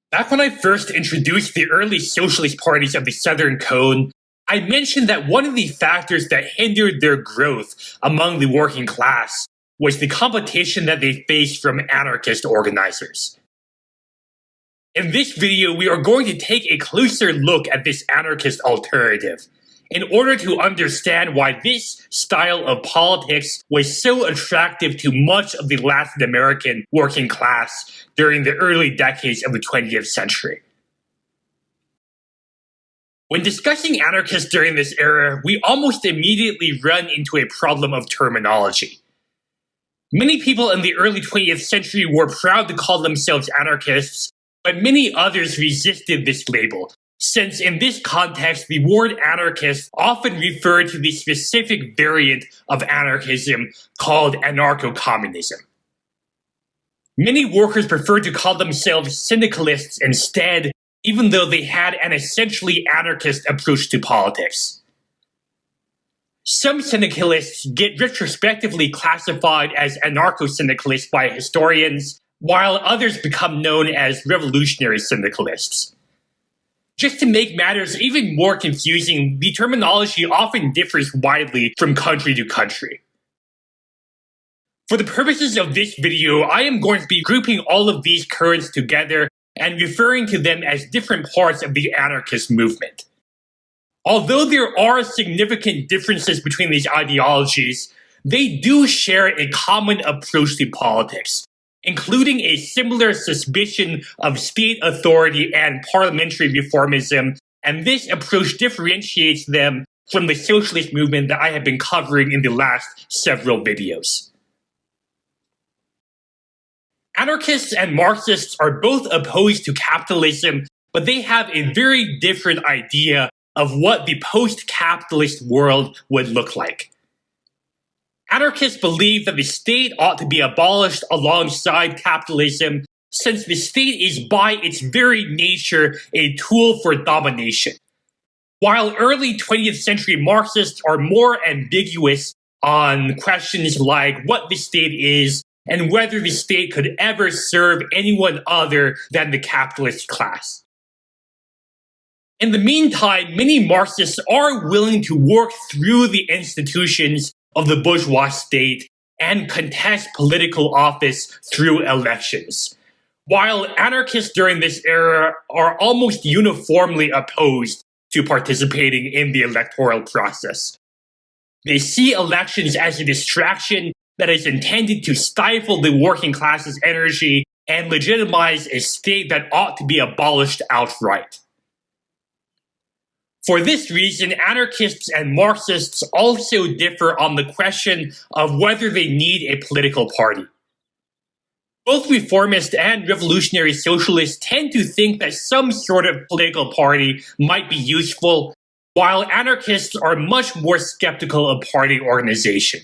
Back when I first introduced the early socialist parties of the Southern Cone, I mentioned that one of the factors that hindered their growth among the working class was the competition that they faced from anarchist organizers. In this video, we are going to take a closer look at this anarchist alternative in order to understand why this style of politics was so attractive to much of the Latin American working class during the early decades of the 20th century. When discussing anarchists during this era, we almost immediately run into a problem of terminology. Many people in the early 20th century were proud to call themselves anarchists, but many others resisted this label, since in this context, the word anarchist often referred to the specific variant of anarchism called anarcho-communism. Many workers preferred to call themselves syndicalists instead, even though they had an essentially anarchist approach to politics. Some syndicalists get retrospectively classified as anarcho-syndicalists by historians, while others become known as revolutionary syndicalists. Just to make matters even more confusing, the terminology often differs widely from country to country. For the purposes of this video, I am going to be grouping all of these currents together and referring to them as different parts of the anarchist movement. Although there are significant differences between these ideologies, they do share a common approach to politics, including a similar suspicion of state authority and parliamentary reformism, and this approach differentiates them from the socialist movement that I have been covering in the last several videos. Anarchists and Marxists are both opposed to capitalism, but they have a very different idea of what the post-capitalist world would look like. Anarchists believe that the state ought to be abolished alongside capitalism, since the state is by its very nature a tool for domination. While early 20th century Marxists are more ambiguous on questions like what the state is and whether the state could ever serve anyone other than the capitalist class. In the meantime, many Marxists are willing to work through the institutions of the bourgeois state and contest political office through elections, while anarchists during this era are almost uniformly opposed to participating in the electoral process. They see elections as a distraction that is intended to stifle the working class's energy and legitimize a state that ought to be abolished outright. For this reason, anarchists and Marxists also differ on the question of whether they need a political party. Both reformist and revolutionary socialists tend to think that some sort of political party might be useful, while anarchists are much more skeptical of party organization.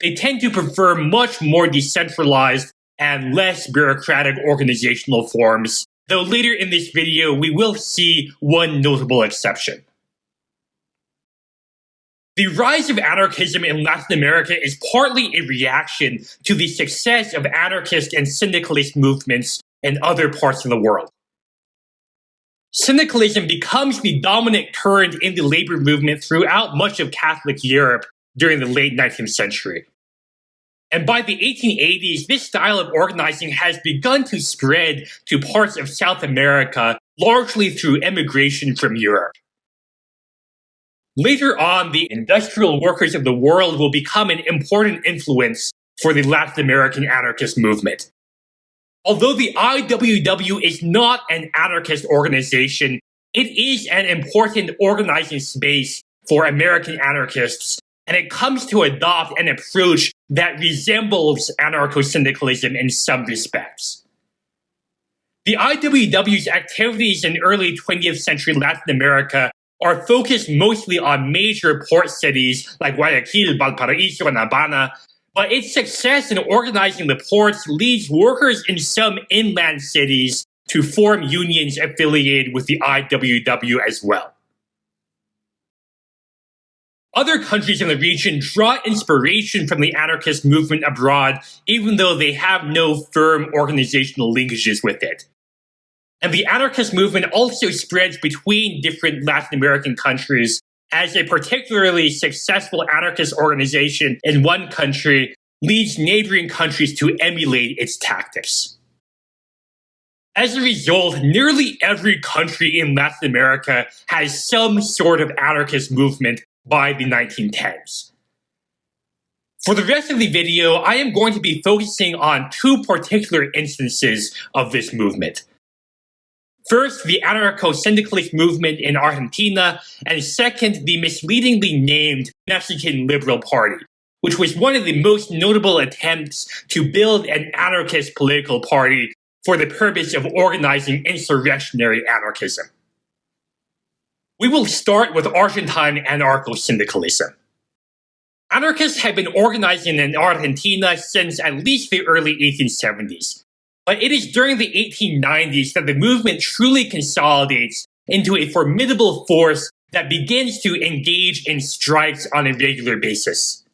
They tend to prefer much more decentralized and less bureaucratic organizational forms, though later in this video we will see one notable exception. The rise of anarchism in Latin America is partly a reaction to the success of anarchist and syndicalist movements in other parts of the world. Syndicalism becomes the dominant current in the labor movement throughout much of Catholic Europe during the late 19th century. And by the 1880s, this style of organizing has begun to spread to parts of South America, largely through immigration from Europe. Later on, the industrial workers of the world will become an important influence for the Latin American anarchist movement. Although the IWW is not an anarchist organization, it is an important organizing space for American anarchists, and it comes to adopt an approach that resembles anarcho-syndicalism in some respects. The IWW's activities in early 20th century Latin America are focused mostly on major port cities like Guayaquil, Valparaiso, and Habana, but its success in organizing the ports leads workers in some inland cities to form unions affiliated with the IWW as well. Other countries in the region draw inspiration from the anarchist movement abroad, even though they have no firm organizational linkages with it. And the anarchist movement also spreads between different Latin American countries, as a particularly successful anarchist organization in one country leads neighboring countries to emulate its tactics. As a result, nearly every country in Latin America has some sort of anarchist movement by the 1910s. For the rest of the video, I am going to be focusing on two particular instances of this movement. First, the anarcho-syndicalist movement in Argentina, and second, the misleadingly named Mexican Liberal Party, which was one of the most notable attempts to build an anarchist political party for the purpose of organizing insurrectionary anarchism. We will start with Argentine anarcho-syndicalism. Anarchists have been organizing in Argentina since at least the early 1870s. But it is during the 1890s that the movement truly consolidates into a formidable force that begins to engage in strikes on a regular basis.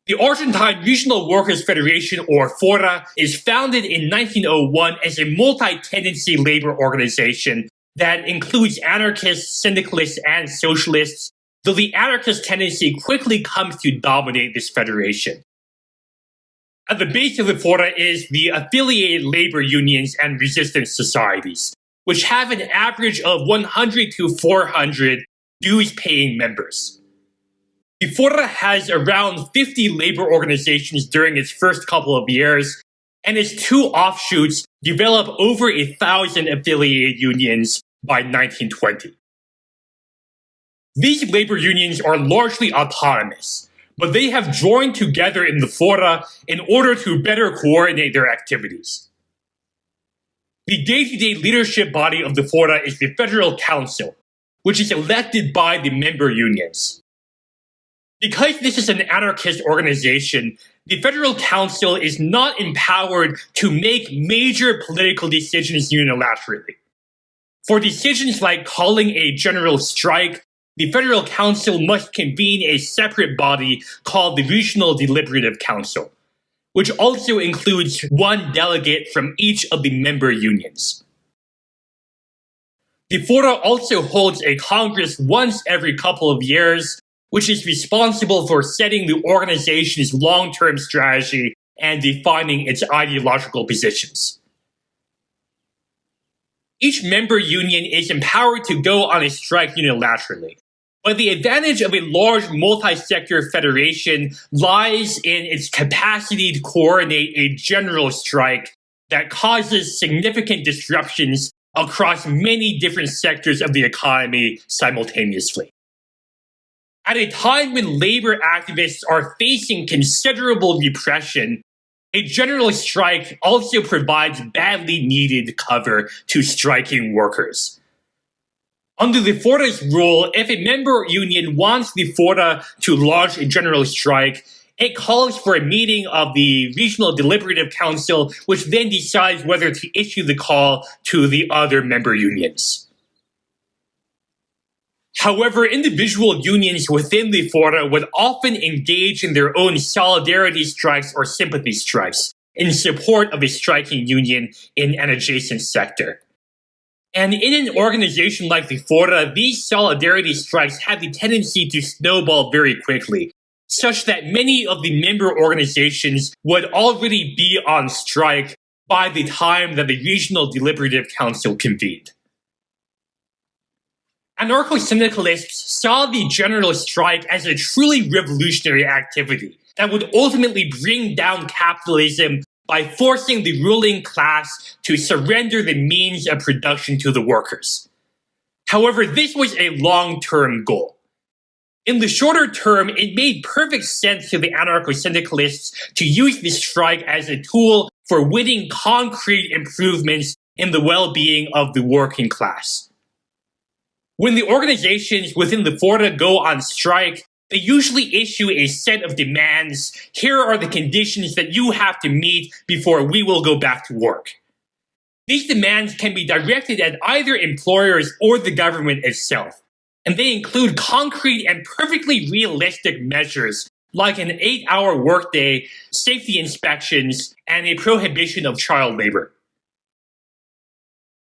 The Argentine Regional Workers Federation, or FORA, is founded in 1901 as a multi-tendency labor organization that includes anarchists, syndicalists, and socialists, though the anarchist tendency quickly comes to dominate this federation. At the base of the FORA is the affiliated labor unions and resistance societies, which have an average of 100 to 400 dues-paying members. The FORA has around 50 labor organizations during its first couple of years, and its two offshoots develop over 1,000 affiliated unions by 1920. These labor unions are largely autonomous, but they have joined together in the FORA in order to better coordinate their activities. The day-to-day leadership body of the FORA is the Federal Council, which is elected by the member unions. Because this is an anarchist organization, the Federal Council is not empowered to make major political decisions unilaterally. For decisions like calling a general strike, the Federal Council must convene a separate body called the Regional Deliberative Council, which also includes one delegate from each of the member unions. The FORA also holds a Congress once every couple of years, which is responsible for setting the organization's long-term strategy and defining its ideological positions. Each member union is empowered to go on a strike unilaterally. But the advantage of a large multi-sector federation lies in its capacity to coordinate a general strike that causes significant disruptions across many different sectors of the economy simultaneously. At a time when labor activists are facing considerable repression, a general strike also provides badly needed cover to striking workers. Under the FORA's rule, if a member union wants the FORA to launch a general strike, it calls for a meeting of the Regional Deliberative Council, which then decides whether to issue the call to the other member unions. However, individual unions within the FORA would often engage in their own solidarity strikes or sympathy strikes in support of a striking union in an adjacent sector. And in an organization like the FORA, these solidarity strikes have the tendency to snowball very quickly, such that many of the member organizations would already be on strike by the time that the Regional Deliberative Council convened. Anarcho-syndicalists saw the general strike as a truly revolutionary activity that would ultimately bring down capitalism by forcing the ruling class to surrender the means of production to the workers. However, this was a long-term goal. In the shorter term, it made perfect sense to the anarcho-syndicalists to use the strike as a tool for winning concrete improvements in the well-being of the working class. When the organizations within the FORA go on strike, they usually issue a set of demands. Here are the conditions that you have to meet before we will go back to work. These demands can be directed at either employers or the government itself, and they include concrete and perfectly realistic measures like an 8-hour workday, safety inspections, and a prohibition of child labor.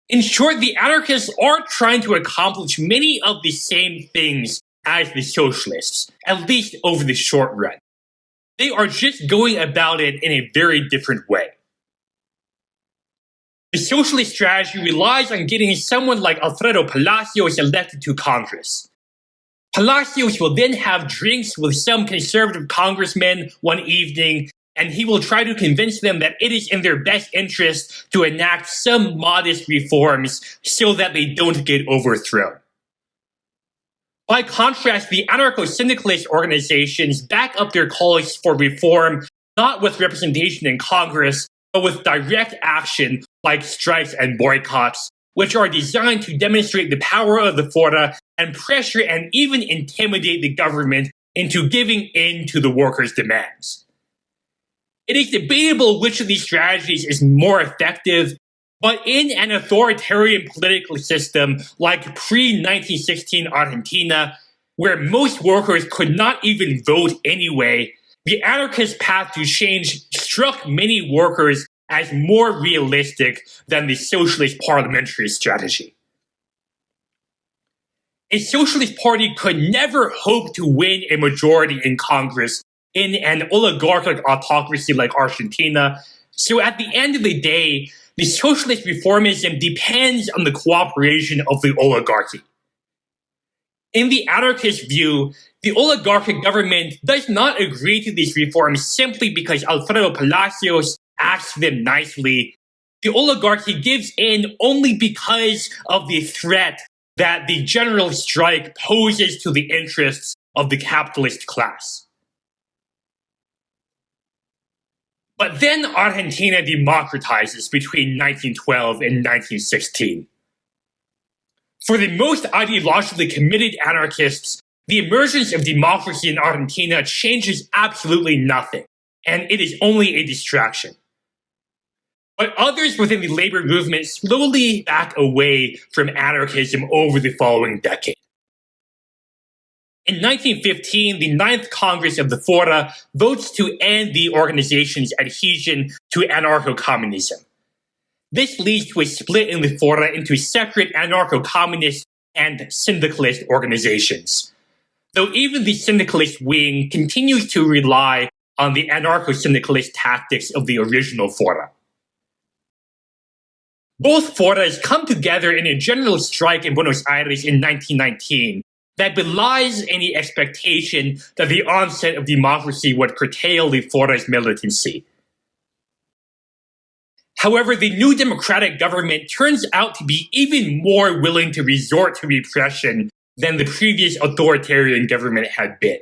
In short, the anarchists are trying to accomplish many of the same things as the socialists, at least over the short run. They are just going about it in a very different way. The socialist strategy relies on getting someone like Alfredo Palacios elected to Congress. Palacios will then have drinks with some conservative congressmen one evening, and he will try to convince them that it is in their best interest to enact some modest reforms so that they don't get overthrown. By contrast, the anarcho-syndicalist organizations back up their calls for reform not with representation in Congress, but with direct action like strikes and boycotts, which are designed to demonstrate the power of the FORA and pressure and even intimidate the government into giving in to the workers' demands. It is debatable which of these strategies is more effective, but in an authoritarian political system like pre-1916 Argentina, where most workers could not even vote anyway, the anarchist path to change struck many workers as more realistic than the socialist parliamentary strategy. A socialist party could never hope to win a majority in Congress in an oligarchic autocracy like Argentina, so at the end of the day, the socialist reformism depends on the cooperation of the oligarchy. In the anarchist view, the oligarchic government does not agree to these reforms simply because Alfredo Palacios asks them nicely. The oligarchy gives in only because of the threat that the general strike poses to the interests of the capitalist class. But then Argentina democratizes between 1912 and 1916. For the most ideologically committed anarchists, the emergence of democracy in Argentina changes absolutely nothing, and it is only a distraction. But others within the labor movement slowly back away from anarchism over the following decade. In 1915, the 9th Congress of the FORA votes to end the organization's adhesion to anarcho-communism. This leads to a split in the FORA into separate anarcho-communist and syndicalist organizations, though even the syndicalist wing continues to rely on the anarcho-syndicalist tactics of the original FORA. Both FORAs come together in a general strike in Buenos Aires in 1919 that belies any expectation that the onset of democracy would curtail the FORA's militancy. However, the new democratic government turns out to be even more willing to resort to repression than the previous authoritarian government had been.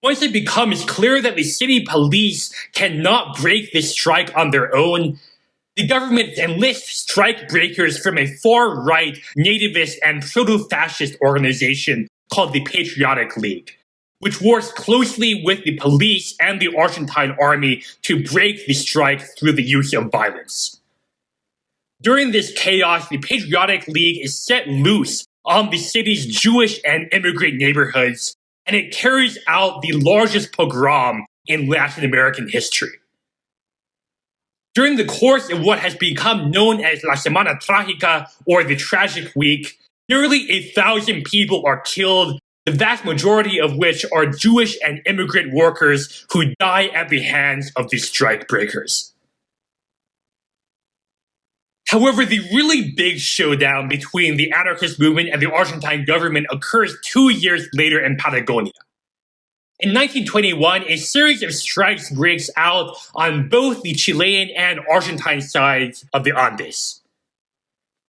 Once it becomes clear that the city police cannot break this strike on their own, the government enlists strike breakers from a far-right, nativist, and proto-fascist organization called the Patriotic League, which works closely with the police and the Argentine army to break the strike through the use of violence. During this chaos, the Patriotic League is set loose on the city's Jewish and immigrant neighborhoods, and it carries out the largest pogrom in Latin American history. During the course of what has become known as La Semana Trágica, or the Tragic Week, nearly 1,000 people are killed, the vast majority of which are Jewish and immigrant workers who die at the hands of the strike breakers. However, the really big showdown between the anarchist movement and the Argentine government occurs 2 years later in Patagonia. In 1921, a series of strikes breaks out on both the Chilean and Argentine sides of the Andes.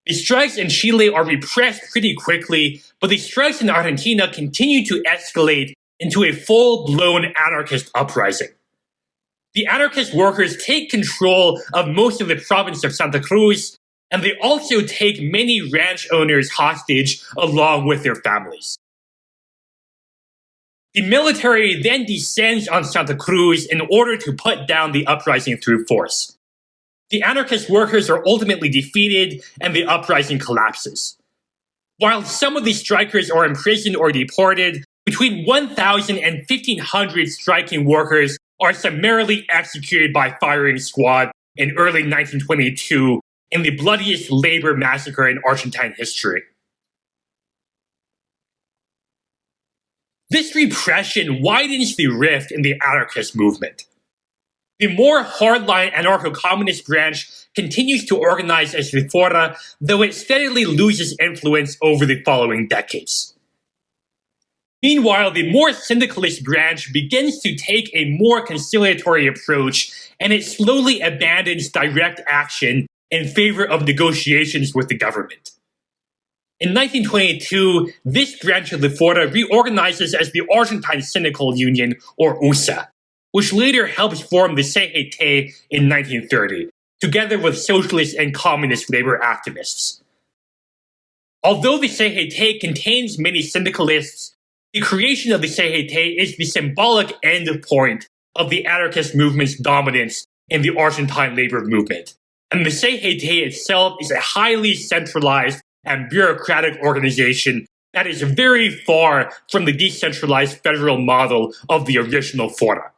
The strikes in Chile are repressed pretty quickly, but the strikes in Argentina continue to escalate into a full-blown anarchist uprising. The anarchist workers take control of most of the province of Santa Cruz, and they also take many ranch owners hostage along with their families. The military then descends on Santa Cruz in order to put down the uprising through force. The anarchist workers are ultimately defeated and the uprising collapses. While some of the strikers are imprisoned or deported, between 1,000 and 1,500 striking workers are summarily executed by firing squad in early 1922 in the bloodiest labor massacre in Argentine history. This repression widens the rift in the anarchist movement. The more hardline anarcho-communist branch continues to organize as the FORA, though it steadily loses influence over the following decades. Meanwhile, the more syndicalist branch begins to take a more conciliatory approach, and it slowly abandons direct action in favor of negotiations with the government. In 1922, this branch of the FORA reorganizes as the Argentine Syndical Union, or USA, which later helps form the CGT in 1930, together with socialist and communist labor activists. Although the CGT contains many syndicalists, the creation of the CGT is the symbolic end point of the anarchist movement's dominance in the Argentine labor movement, and the CGT itself is a highly centralized and bureaucratic organization that is very far from the decentralized federal model of the original FORA.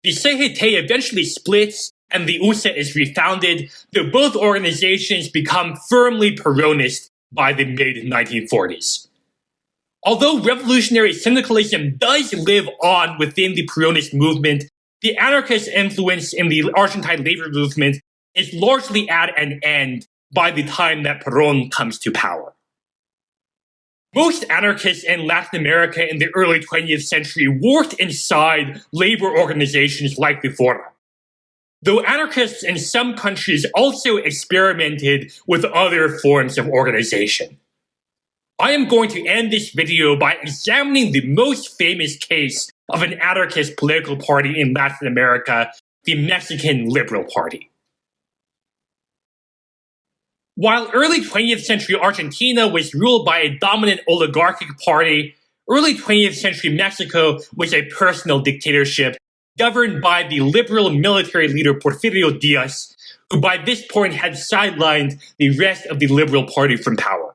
The CGT eventually splits and the USA is refounded, though both organizations become firmly Peronist by the mid-1940s. Although revolutionary syndicalism does live on within the Peronist movement, the anarchist influence in the Argentine labor movement is largely at an end by the time that Perón comes to power. Most anarchists in Latin America in the early 20th century worked inside labor organizations like the FORA, though anarchists in some countries also experimented with other forms of organization. I am going to end this video by examining the most famous case of an anarchist political party in Latin America, the Mexican Liberal Party. While early 20th century Argentina was ruled by a dominant oligarchic party, early 20th century Mexico was a personal dictatorship governed by the liberal military leader Porfirio Díaz, who by this point had sidelined the rest of the Liberal Party from power.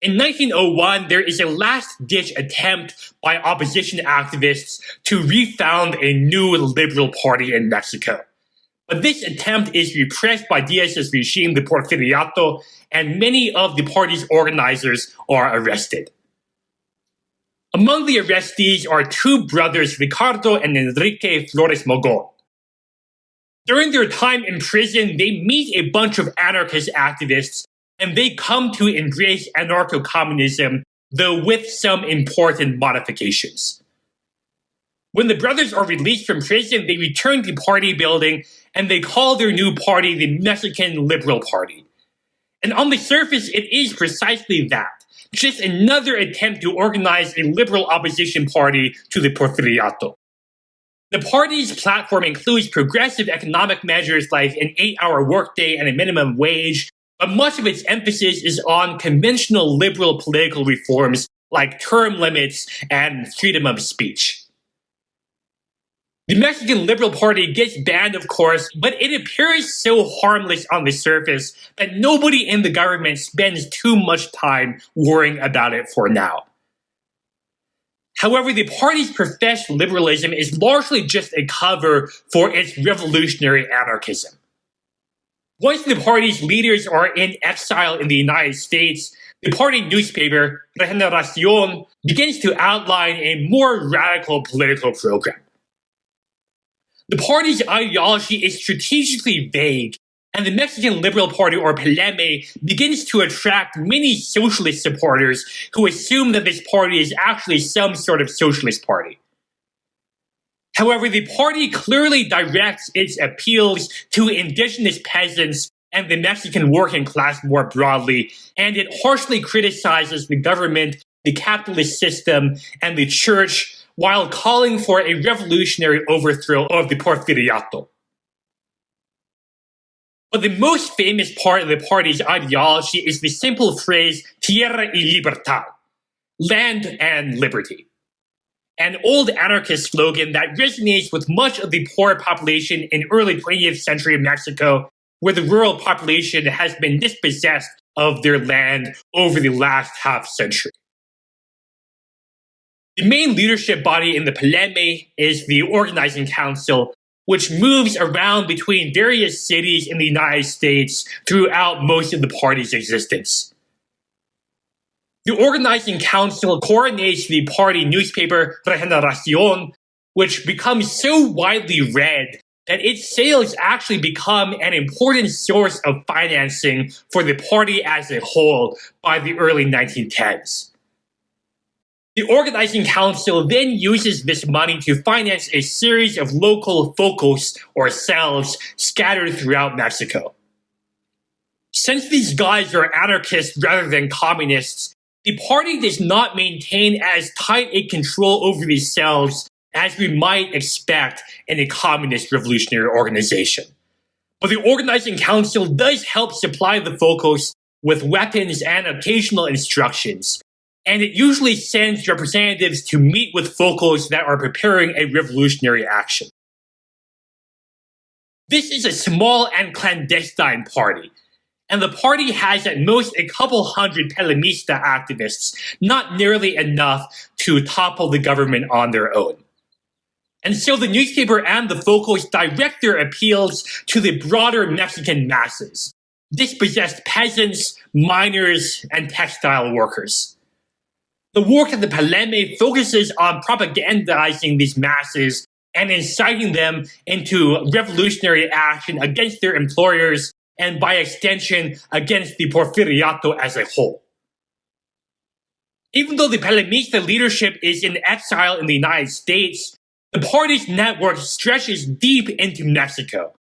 In 1901, there is a last-ditch attempt by opposition activists to refound a new liberal party in Mexico. But this attempt is repressed by Díaz's regime, the Porfiriato, and many of the party's organizers are arrested. Among the arrestees are two brothers, Ricardo and Enrique Flores Mogon. During their time in prison, they meet a bunch of anarchist activists, and they come to embrace anarcho-communism, though with some important modifications. When the brothers are released from prison, they return to party building, and they call their new party the Mexican Liberal Party. And on the surface, it is precisely that, just another attempt to organize a liberal opposition party to the Porfiriato. The party's platform includes progressive economic measures like an 8-hour workday and a minimum wage, but much of its emphasis is on conventional liberal political reforms like term limits and freedom of speech. The Mexican Liberal Party gets banned, of course, but it appears so harmless on the surface that nobody in the government spends too much time worrying about it for now. However, the party's professed liberalism is largely just a cover for its revolutionary anarchism. Once the party's leaders are in exile in the United States, the party newspaper, Regeneración, begins to outline a more radical political program. The party's ideology is strategically vague, and the Mexican Liberal Party, or PLM, begins to attract many socialist supporters who assume that this party is actually some sort of socialist party. However, the party clearly directs its appeals to indigenous peasants and the Mexican working class more broadly, and it harshly criticizes the government, the capitalist system, and the church, while calling for a revolutionary overthrow of the Porfiriato. But the most famous part of the party's ideology is the simple phrase tierra y libertad, land and liberty, an old anarchist slogan that resonates with much of the poor population in early 20th century Mexico, where the rural population has been dispossessed of their land over the last half century. The main leadership body in the PLM is the Organizing Council, which moves around between various cities in the United States throughout most of the party's existence. The organizing council coordinates the party newspaper Regeneración, which becomes so widely read that its sales actually become an important source of financing for the party as a whole by the early 1910s. The organizing council then uses this money to finance a series of local focos, or cells, scattered throughout Mexico. Since these guys are anarchists rather than communists, the party does not maintain as tight a control over these cells as we might expect in a communist revolutionary organization. But the organizing council does help supply the focos with weapons and occasional instructions, and it usually sends representatives to meet with focos that are preparing a revolutionary action. This is a small and clandestine party, and the party has at most a couple hundred Pelemista activists, not nearly enough to topple the government on their own. And so the newspaper and the focos direct their appeals to the broader Mexican masses, dispossessed peasants, miners, and textile workers. The work of the Peleme focuses on propagandizing these masses and inciting them into revolutionary action against their employers and, by extension, against the Porfiriato as a whole. Even though the Pelemista leadership is in exile in the United States, the party's network stretches deep into Mexico.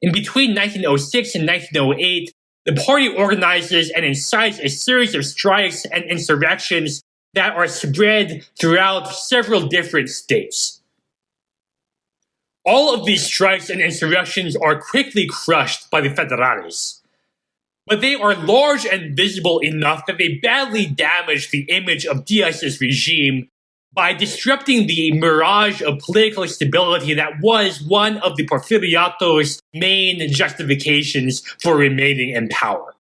In between 1906 and 1908, the party organizes and incites a series of strikes and insurrections that are spread throughout several different states. All of these strikes and insurrections are quickly crushed by the Federales, but they are large and visible enough that they badly damage the image of Diaz's regime by disrupting the mirage of political stability that was one of the Porfiriato's main justifications for remaining in power.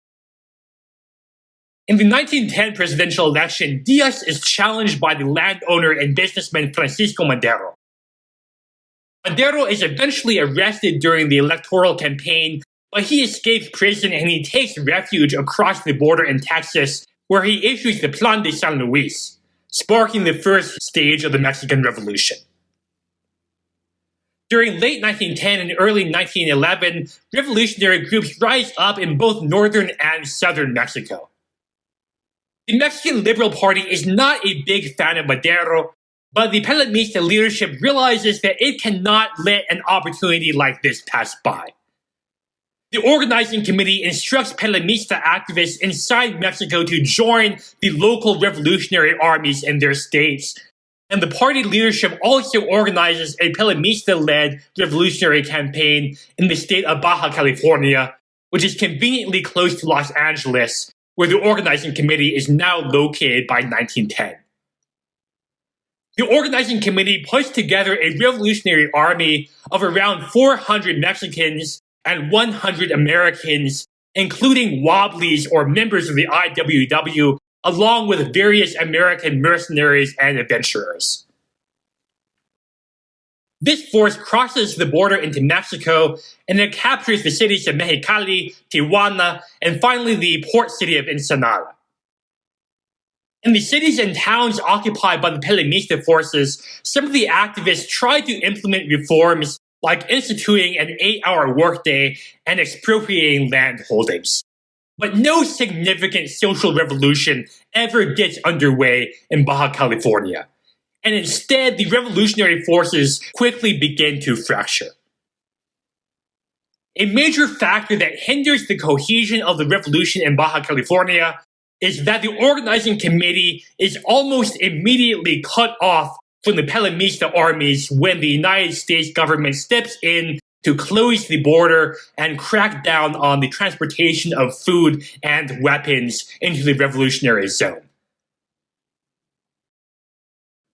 In the 1910 presidential election, Diaz is challenged by the landowner and businessman Francisco Madero. Madero is eventually arrested during the electoral campaign, but he escapes prison and he takes refuge across the border in Texas, where he issues the Plan de San Luis, sparking the first stage of the Mexican Revolution. During late 1910 and early 1911, revolutionary groups rise up in both northern and southern Mexico. The Mexican Liberal Party is not a big fan of Madero, but the Pelemista leadership realizes that it cannot let an opportunity like this pass by. The organizing committee instructs Pelemista activists inside Mexico to join the local revolutionary armies in their states, and the party leadership also organizes a Pelemista-led revolutionary campaign in the state of Baja California, which is conveniently close to Los Angeles, where the organizing committee is now located by 1910. The organizing committee puts together a revolutionary army of around 400 Mexicans and 100 Americans, including wobblies or members of the IWW, along with various American mercenaries and adventurers. This force crosses the border into Mexico and it captures the cities of Mexicali, Tijuana, and finally the port city of Ensenada. In the cities and towns occupied by the Pelemista forces, some of the activists tried to implement reforms like instituting an 8-hour workday and expropriating land holdings. But no significant social revolution ever gets underway in Baja California, and instead the revolutionary forces quickly begin to fracture. A major factor that hinders the cohesion of the revolution in Baja California is that the organizing committee is almost immediately cut off from the Pelemista armies when the United States government steps in to close the border and crack down on the transportation of food and weapons into the revolutionary zone.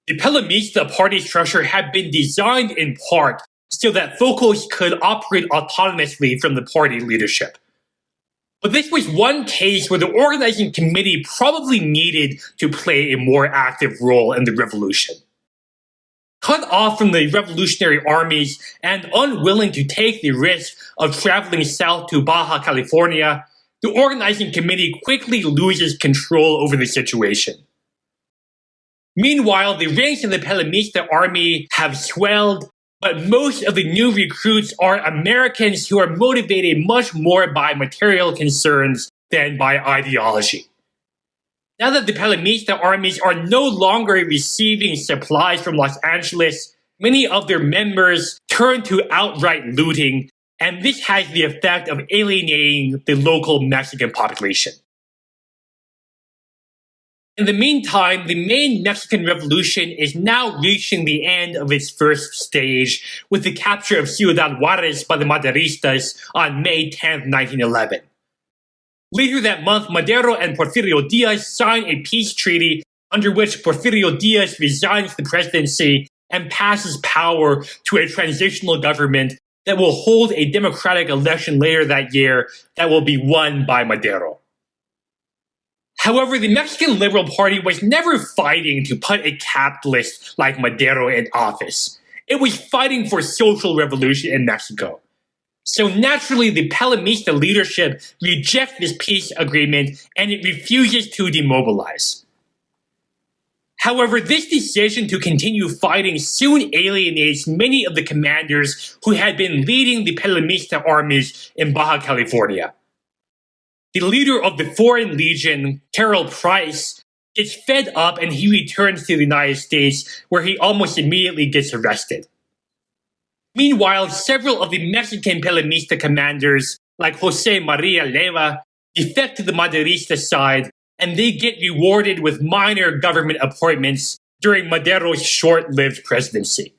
The Pelemista party structure had been designed in part so that focos could operate autonomously from the party leadership. But this was one case where the organizing committee probably needed to play a more active role in the revolution. Cut off from the revolutionary armies and unwilling to take the risk of traveling south to Baja California, the organizing committee quickly loses control over the situation. Meanwhile, the ranks of the Pelimista army have swelled, but most of the new recruits are Americans who are motivated much more by material concerns than by ideology. Now that the Pelimista armies are no longer receiving supplies from Los Angeles, many of their members turn to outright looting, and this has the effect of alienating the local Mexican population. In the meantime, the main Mexican Revolution is now reaching the end of its first stage with the capture of Ciudad Juarez by the Maderistas on May 10, 1911. Later that month, Madero and Porfirio Diaz sign a peace treaty under which Porfirio Diaz resigns the presidency and passes power to a transitional government that will hold a democratic election later that year that will be won by Madero. However, the Mexican Liberal Party was never fighting to put a capitalist like Madero in office. It was fighting for social revolution in Mexico. So naturally, the Pelimista leadership rejects this peace agreement and it refuses to demobilize. However, this decision to continue fighting soon alienates many of the commanders who had been leading the Pelimista armies in Baja California. The leader of the Foreign Legion, Terrell Price, gets fed up and he returns to the United States, where he almost immediately gets arrested. Meanwhile, several of the Mexican Pelimista commanders, like Jose Maria Leva, defect to the Maderista side, and they get rewarded with minor government appointments during Madero's short-lived presidency.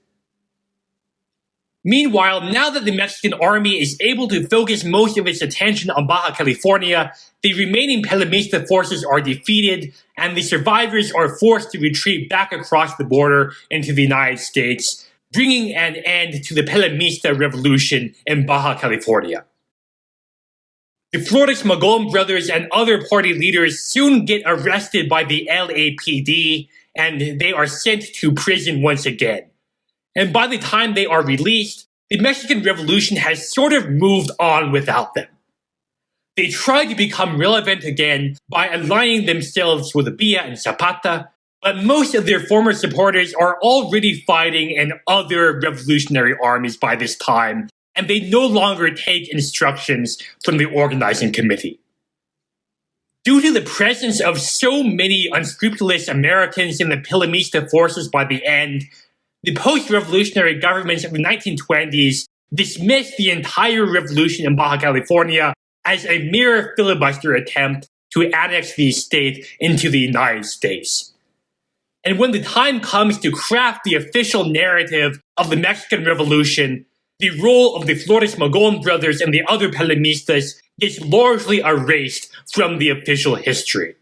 Meanwhile, now that the Mexican army is able to focus most of its attention on Baja California, the remaining Pelimista forces are defeated, and the survivors are forced to retreat back across the border into the United States, bringing an end to the Pelimista revolution in Baja California. The Flores Magón brothers and other party leaders soon get arrested by the LAPD, and they are sent to prison once again. And by the time they are released, the Mexican Revolution has sort of moved on without them. They try to become relevant again by aligning themselves with Villa and Zapata, but most of their former supporters are already fighting in other revolutionary armies by this time, and they no longer take instructions from the organizing committee. Due to the presence of so many unscrupulous Americans in the Pelimista forces by the end, the post-revolutionary governments of the 1920s dismissed the entire revolution in Baja California as a mere filibuster attempt to annex the state into the United States. And when the time comes to craft the official narrative of the Mexican Revolution, the role of the Flores Magón brothers and the other Pelimistas gets largely erased from the official history.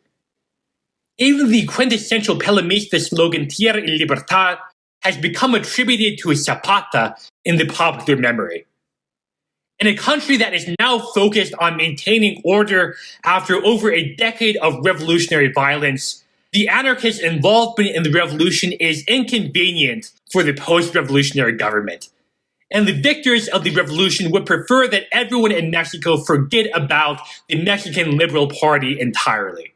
Even the quintessential Pelimista slogan Tierra y Libertad has become attributed to Zapata in the popular memory. In a country that is now focused on maintaining order after over a decade of revolutionary violence, the anarchist involvement in the revolution is inconvenient for the post-revolutionary government. And the victors of the revolution would prefer that everyone in Mexico forget about the Mexican Liberal Party entirely.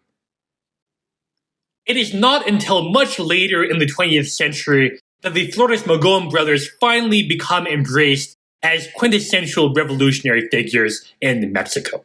It is not until much later in the 20th century that the Flores Magón brothers finally become embraced as quintessential revolutionary figures in Mexico.